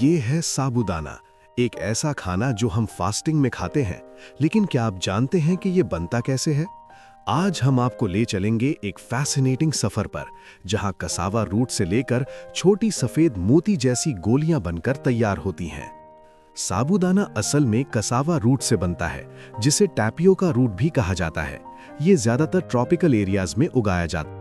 ये है साबूदाना, एक ऐसा खाना जो हम फास्टिंग में खाते हैं। लेकिन क्या आप जानते हैं कि ये बनता कैसे है? आज हम आपको ले चलेंगे एक फैसिनेटिंग सफर पर, जहां कसावा रूट से लेकर छोटी सफेद मोती जैसी गोलियां बनकर तैयार होती हैं। साबूदाना असल में कसावा रूट से बनता है, जिसे टैपियोका रूट भी कहा जाता है। ये ज्यादातर ट्रॉपिकल एरियाज में उगाया जाता है।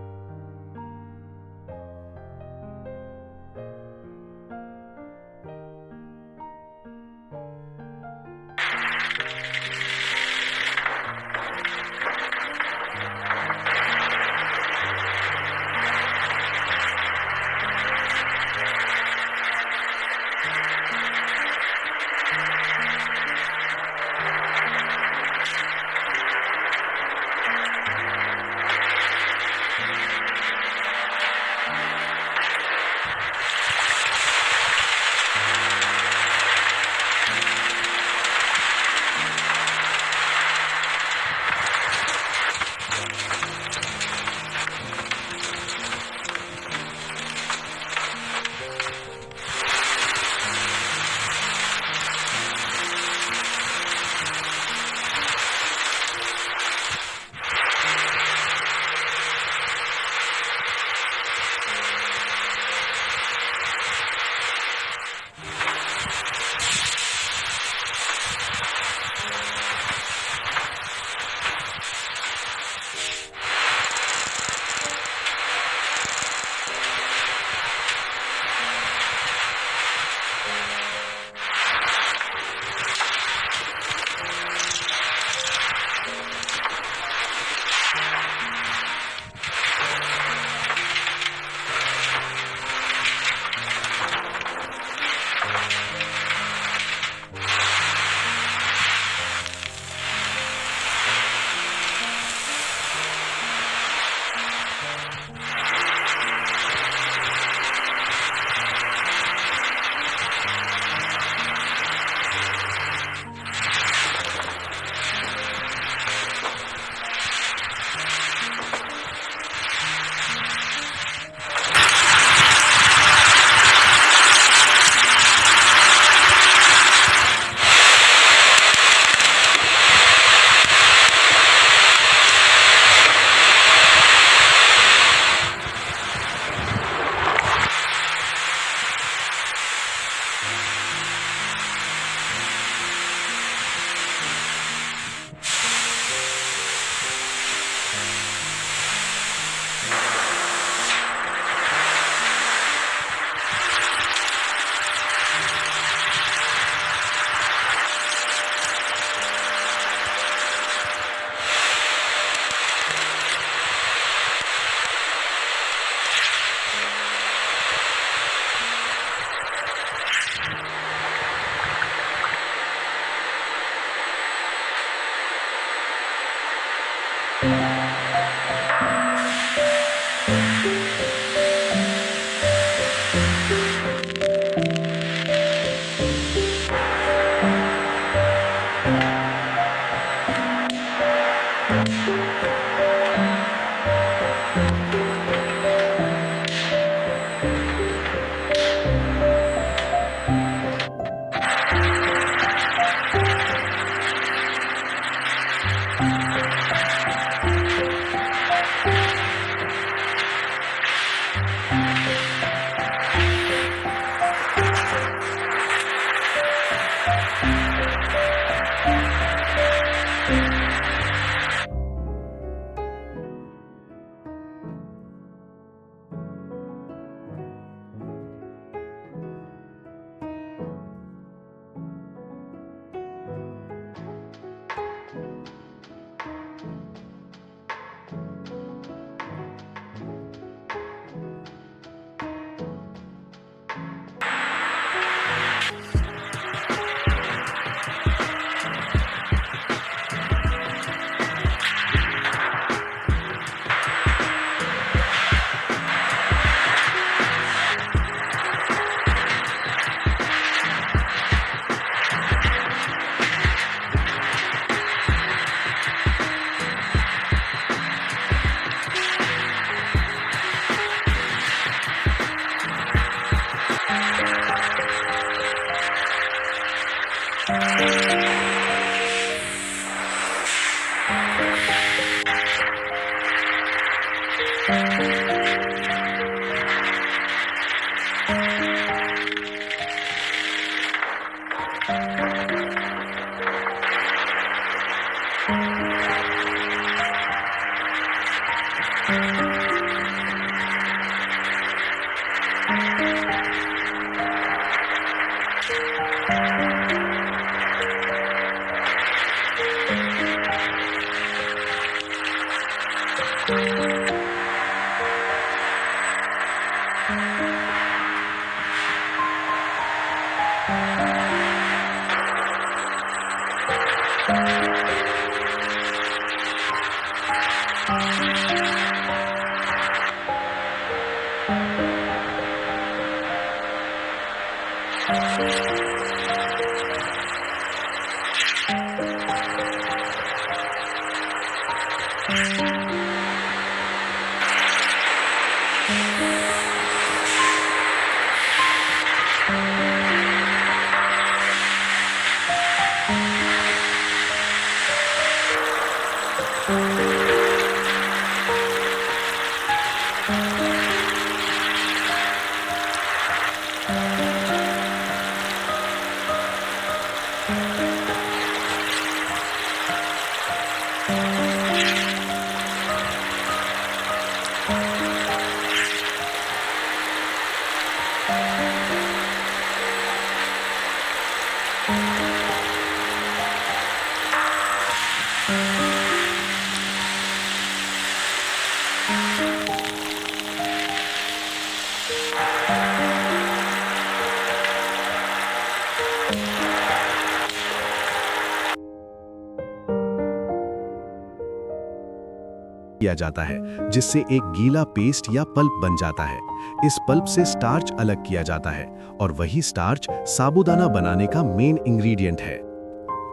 किया जाता है, जिससे एक गीला पेस्ट या पल्प बन जाता है। इस पल्प से स्टार्च अलग किया जाता है और वही स्टार्च साबूदाना बनाने का मेन इंग्रेडिएंट है।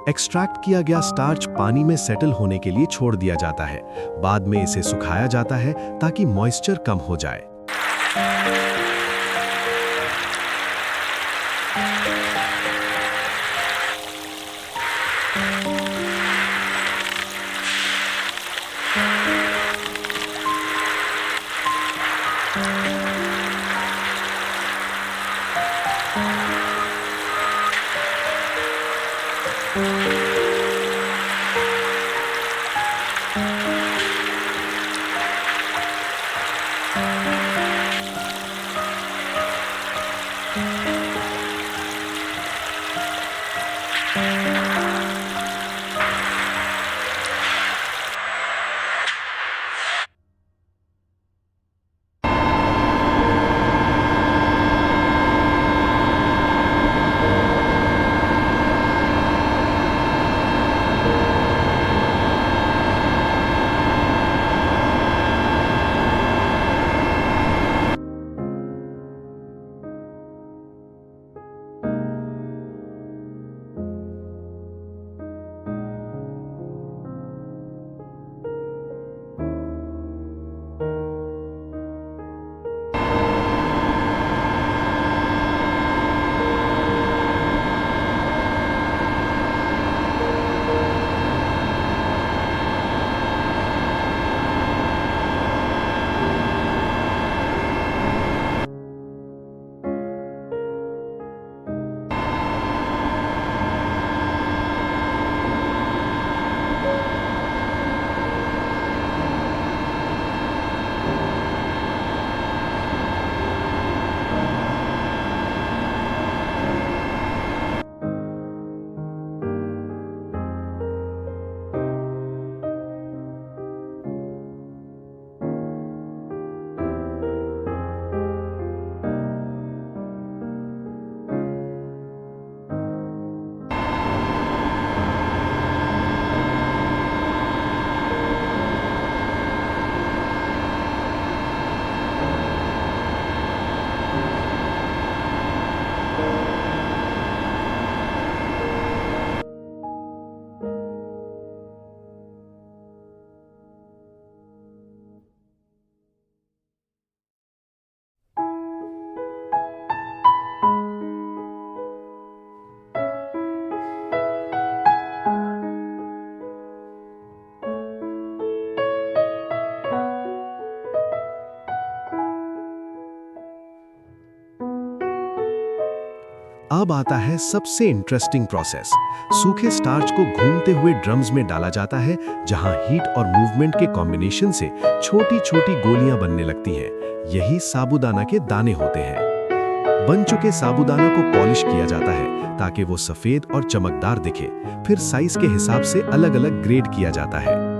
एक्सट्रैक्ट किया गया स्टार्च पानी में सेटल होने के लिए छोड़ दिया जाता है। बाद में इसे सुखाया जाता है ताकि मॉइस्चर कम हो जाए। अब आता है सबसे इंटरेस्टिंग प्रोसेस। सूखे स्टार्च को घूमते हुए ड्रम्स में डाला जाता है, जहां हीट और मूवमेंट के कॉम्बिनेशन से छोटी-छोटी गोलियां बनने लगती हैं। यही साबूदाना के दाने होते हैं। बन चुके साबूदाना को पॉलिश किया जाता है ताकि वो सफेद और चमकदार दिखे। फिर साइज के हिसाब से अलग-अलग ग्रेड किया जाता है।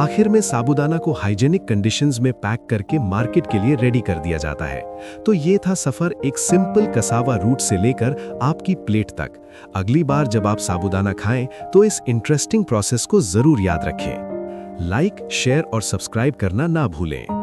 आखिर में साबूदाना को हाइजेनिक कंडीशंस में पैक करके मार्केट के लिए रेडी कर दिया जाता है। तो ये था सफर एक सिंपल कसावा रूट से लेकर आपकी प्लेट तक। अगली बार जब आप साबूदाना खाएं तो इस इंटरेस्टिंग प्रोसेस को जरूर याद रखें। लाइक, शेयर और सब्सक्राइब करना ना भूलें।